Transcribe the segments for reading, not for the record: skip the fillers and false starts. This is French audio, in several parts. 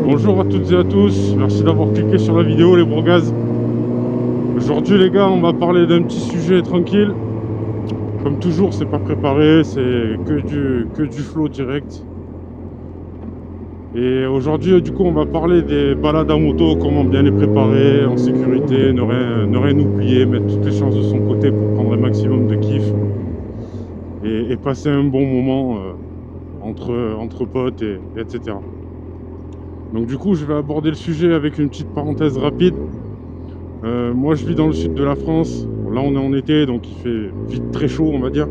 Bonjour à toutes et à tous, merci d'avoir cliqué sur la vidéo les bourgazes. Aujourd'hui les gars, on va parler d'un petit sujet tranquille. Comme toujours, c'est pas préparé, c'est que du flow direct. Et aujourd'hui, du coup, on va parler des balades à moto, comment bien les préparer en sécurité, ne rien oublier, mettre toutes les chances de son côté pour prendre un maximum de kiff et passer un bon moment entre potes, etc. Donc du coup, je vais aborder le sujet avec une petite parenthèse rapide. Moi, je vis dans le sud de la France. Bon, là, on est en été, donc il fait vite très chaud, on va dire.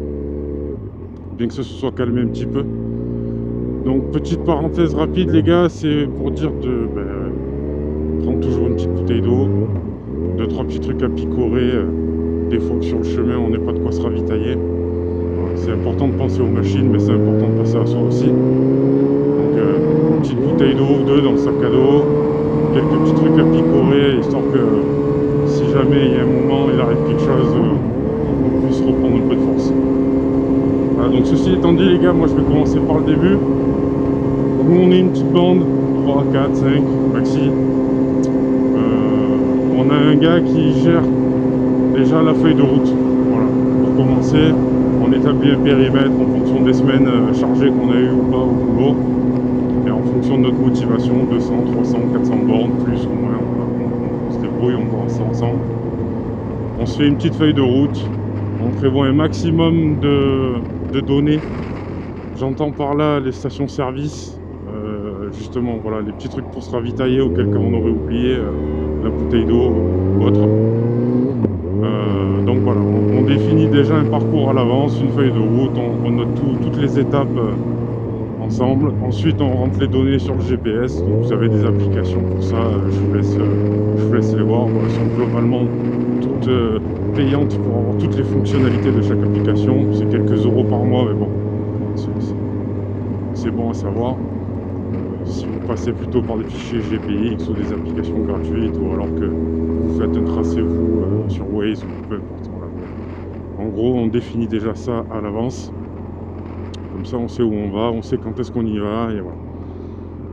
Bien que ça se soit calmé un petit peu. Donc, petite parenthèse rapide, les gars, c'est pour dire de prendre toujours une petite bouteille d'eau, deux, trois petits trucs à picorer. Des fois que sur le chemin, on n'est pas de quoi se ravitailler. C'est important de penser aux machines, mais c'est important de penser à soi aussi. Donc, une petite bouteille d'eau ou deux dans le sac à dos, quelques petits trucs à picorer, histoire que si jamais il y a un moment, il arrive quelque chose, on puisse reprendre un peu de force. Voilà, donc ceci étant dit les gars, moi je vais commencer par le début. Nous on est une petite bande, 3, 4, 5 maxi. On a un gars qui gère déjà la feuille de route. Voilà. Pour commencer, on établit un périmètre en fonction des semaines chargées qu'on a eues ou pas au boulot. Et en fonction de notre motivation, 200, 300, 400 bornes, plus ou moins, on se débrouille, on voit ça ensemble. On se fait une petite feuille de route, on prévoit un maximum de données. J'entends par là les stations-service, justement, voilà, les petits trucs pour se ravitailler auquel cas on aurait oublié, la bouteille d'eau ou autre. Donc voilà, on définit déjà un parcours à l'avance, une feuille de route, on note toutes les étapes ensemble. Ensuite, on rentre les données sur le GPS. Donc, vous avez des applications pour ça. Je vous laisse les voir. Elles sont globalement toutes payantes pour avoir toutes les fonctionnalités de chaque application. C'est quelques euros par mois, mais bon, c'est bon à savoir. Si vous passez plutôt par des fichiers GPX ou des applications gratuites, ou alors que vous faites un tracé vous sur Waze ou peu importe. Voilà. En gros, on définit déjà ça à l'avance. Comme ça, on sait où on va, on sait quand est-ce qu'on y va, et voilà.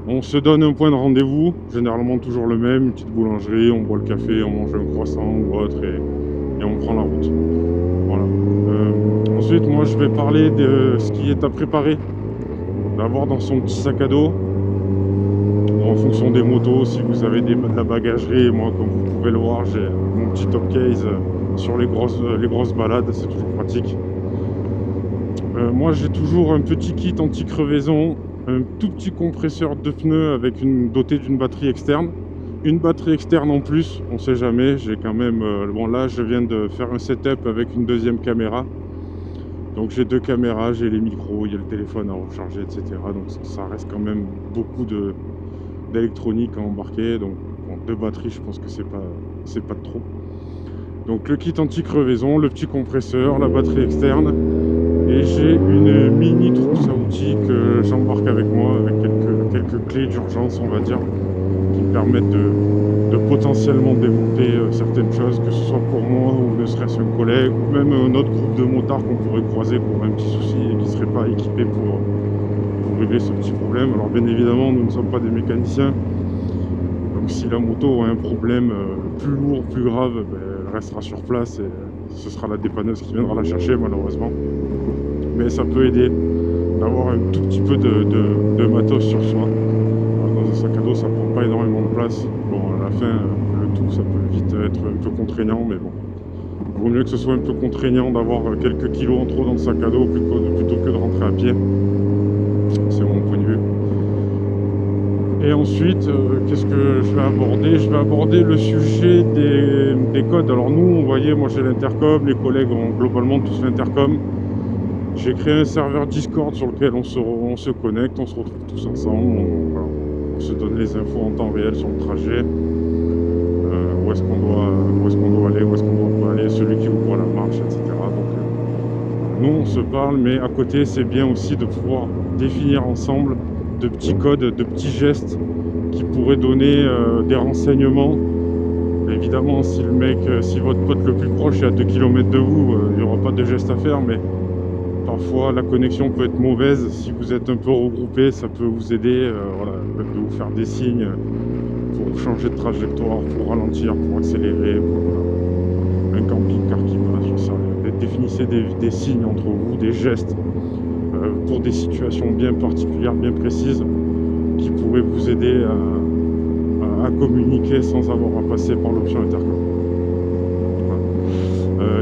On se donne un point de rendez-vous, généralement toujours le même, une petite boulangerie, on boit le café, on mange un croissant ou autre, et on prend la route. Voilà. Ensuite, moi, je vais parler de ce qui est à préparer. D'avoir dans son petit sac à dos, en fonction des motos, si vous avez de la bagagerie, moi, comme vous pouvez le voir, j'ai mon petit top case sur les grosses balades, c'est toujours pratique. Moi j'ai toujours un petit kit anti-crevaison, un tout petit compresseur de pneus doté d'une batterie externe. Une batterie externe en plus, on sait jamais, j'ai quand même... bon là je viens de faire un setup avec une deuxième caméra. Donc j'ai deux caméras, j'ai les micros, il y a le téléphone à recharger, etc. Donc ça reste quand même beaucoup d'électronique à embarquer. Donc bon, deux batteries, je pense que c'est pas de trop. Donc le kit anti-crevaison, le petit compresseur, la batterie externe. Et j'ai une mini trousse à outils que j'embarque avec moi, avec quelques clés d'urgence, on va dire, qui me permettent de potentiellement démonter certaines choses, que ce soit pour moi ou ne serait-ce un collègue, ou même un autre groupe de motards qu'on pourrait croiser pour un petit souci et qui ne serait pas équipé pour régler ce petit problème. Alors bien évidemment, nous ne sommes pas des mécaniciens, donc si la moto a un problème plus lourd, plus grave, elle restera sur place et ce sera la dépanneuse qui viendra la chercher malheureusement. Mais ça peut aider d'avoir un tout petit peu de matos sur soi. Dans un sac à dos, ça prend pas énormément de place. Bon, à la fin, le tout, ça peut vite être un peu contraignant, mais bon. Il vaut mieux que ce soit un peu contraignant d'avoir quelques kilos en trop dans le sac à dos plutôt que de rentrer à pied. C'est mon point de vue. Et ensuite, qu'est-ce que je vais aborder? Je vais aborder le sujet des codes. Alors nous, vous voyez, moi j'ai l'intercom, les collègues ont globalement tous l'intercom. J'ai créé un serveur Discord sur lequel on se connecte, on se retrouve tous ensemble, on se donne les infos en temps réel sur le trajet, où est-ce qu'on doit aller, où est-ce qu'on doit pas aller, celui qui ouvre la marche, etc. Donc nous on se parle, mais à côté c'est bien aussi de pouvoir définir ensemble de petits codes, de petits gestes qui pourraient donner des renseignements. Évidemment, si votre pote le plus proche est à 2 km de vous, il n'y aura pas de geste à faire, mais parfois la connexion peut être mauvaise. Si vous êtes un peu regroupé, ça peut vous aider, voilà, peut vous faire des signes pour changer de trajectoire, pour ralentir, pour accélérer, pour, un camping-car qui passe, j'en sais rien. Définissez des signes entre vous, des gestes, pour des situations bien particulières, bien précises, qui pourraient vous aider à communiquer sans avoir à passer par l'option intercom.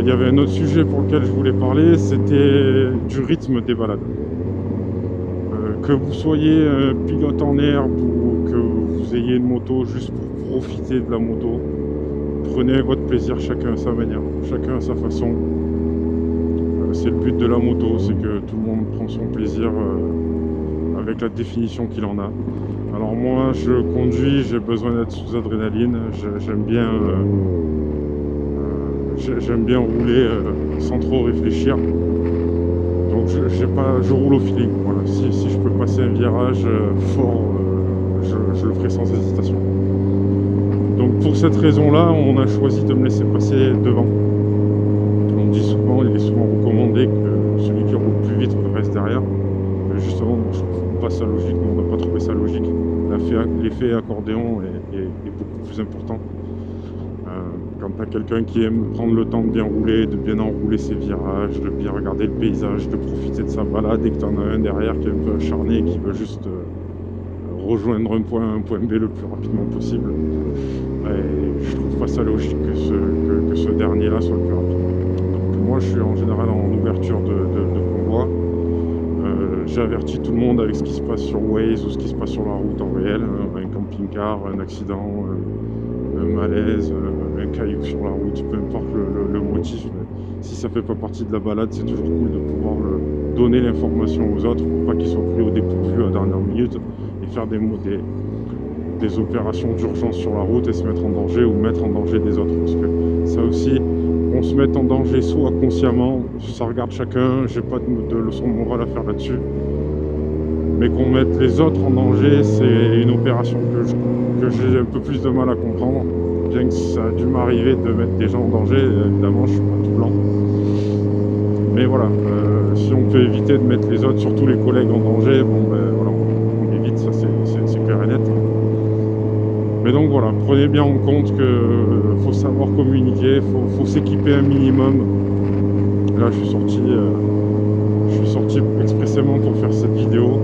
Il y avait un autre sujet pour lequel je voulais parler, c'était du rythme des balades. Que vous soyez un pilote en herbe ou que vous ayez une moto juste pour profiter de la moto, prenez votre plaisir, chacun à sa manière, chacun à sa façon. C'est le but de la moto, c'est que tout le monde prend son plaisir avec la définition qu'il en a. Alors moi, je conduis, j'ai besoin d'être sous adrénaline, j'aime bien rouler sans trop réfléchir. Donc je roule au feeling. Voilà. Si je peux passer un virage fort, je le ferai sans hésitation. Donc pour cette raison-là, on a choisi de me laisser passer devant. On dit souvent, il est souvent recommandé que celui qui roule plus vite reste derrière. Mais justement, moi, je trouve pas ça logique, on n'a pas trouvé ça logique. L'effet accordéon est beaucoup plus important. Quand tu as quelqu'un qui aime prendre le temps de bien rouler, de bien enrouler ses virages, de bien regarder le paysage, de profiter de sa balade, et que tu en as un derrière qui est un peu acharné et qui veut juste rejoindre un point B le plus rapidement possible, et je trouve pas ça logique que ce dernier-là soit le plus rapide. Donc moi je suis en général en ouverture de convoi. J'avertis tout le monde avec ce qui se passe sur Waze ou ce qui se passe sur la route en réel, un camping-car, un accident, un malaise, un caillou sur la route, peu importe le motif, mais si ça fait pas partie de la balade, c'est toujours cool de pouvoir donner l'information aux autres pour pas qu'ils soient pris au dépourvu à la dernière minute et faire des opérations d'urgence sur la route et se mettre en danger ou mettre en danger des autres. Parce que ça aussi, on se met en danger soit consciemment, ça regarde chacun, j'ai pas de leçon de morale à faire là-dessus, mais qu'on mette les autres en danger, c'est une opération que j'ai un peu plus de mal à comprendre, bien que ça a dû m'arriver de mettre des gens en danger, évidemment je suis pas tout blanc. Mais voilà, si on peut éviter de mettre les autres, surtout les collègues, en danger, bon ben voilà, on évite, ça c'est clair et net. Mais donc voilà, prenez bien en compte que faut savoir communiquer, faut s'équiper un minimum. Là je suis sorti expressément pour faire cette vidéo.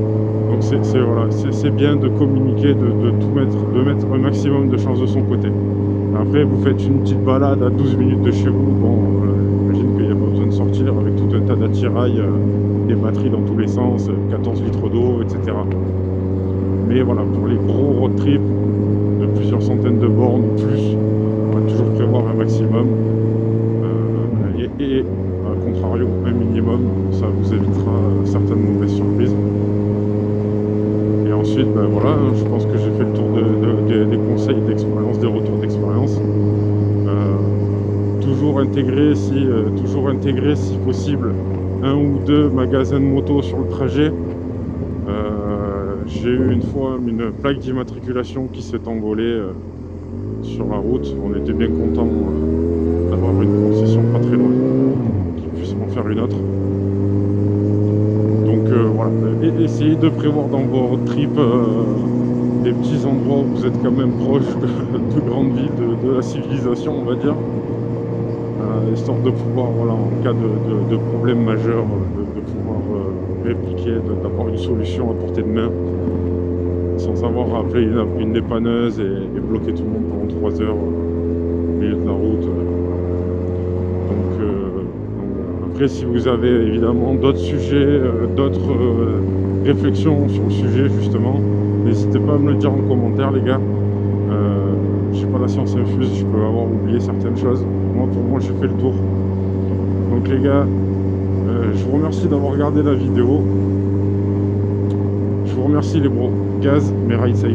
Donc c'est bien de communiquer, de tout mettre, de mettre un maximum de chances de son côté. Après vous faites une petite balade à 12 minutes de chez vous, bon, j'imagine qu'il n'y a pas besoin de sortir avec tout un tas d'attirails, des batteries dans tous les sens, 14 litres d'eau, etc. Mais voilà, pour les gros road trips de plusieurs centaines de bornes ou plus, on va toujours prévoir un maximum. Et à contrario, un minimum, ça vous évitera certaines mauvaises surprises. Et ensuite, ben voilà, je pense que j'ai fait le tour des conseils d'expérience, des retours d'expérience. Toujours intégrer si possible un ou deux magasins de moto sur le trajet. J'ai eu une fois une plaque d'immatriculation qui s'est envolée sur la route. On était bien contents d'avoir une concession pas très loin qui puisse en faire une autre. Donc voilà, essayez de prévoir dans vos road trips des petits endroits où vous êtes quand même proche de grandes villes de la civilisation, on va dire, histoire de pouvoir, voilà, en cas de problème majeur, de pouvoir répliquer, d'avoir une solution à portée de main, sans avoir à appeler une dépanneuse et bloquer tout le monde pendant 3 heures au milieu de la route. Donc, après, si vous avez évidemment d'autres sujets, d'autres réflexions sur le sujet, justement, n'hésitez pas à me le dire en commentaire, les gars. Je sais pas, la science infuse, je peux avoir oublié certaines choses. Pour moi, j'ai fait le tour. Donc les gars, je vous remercie d'avoir regardé la vidéo. Je vous remercie les bros. Gaz, mais ride safe.